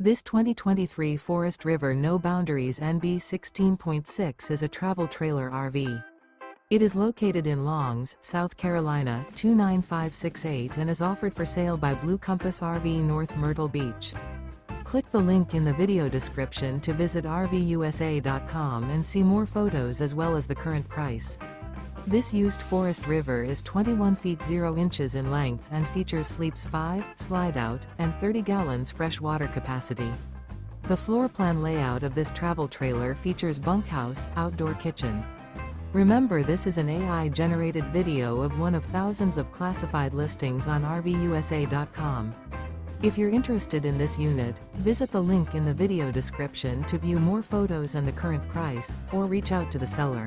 This 2023 Forest River No Boundaries NB 16.6 is a travel trailer RV. It is located in Longs, South Carolina 29568 and is offered for sale by Blue Compass RV North Myrtle Beach. Click the link in the video description to visit RVUSA.com and see more photos as well as the current price. This used Forest River is 21 feet 0 inches in length and features sleeps 5, slide-out, and 30 gallons fresh water capacity. The floor plan layout of this travel trailer features bunkhouse, outdoor kitchen. Remember, this is an AI-generated video of one of thousands of classified listings on RVUSA.com. If you're interested in this unit, visit the link in the video description to view more photos and the current price, or reach out to the seller.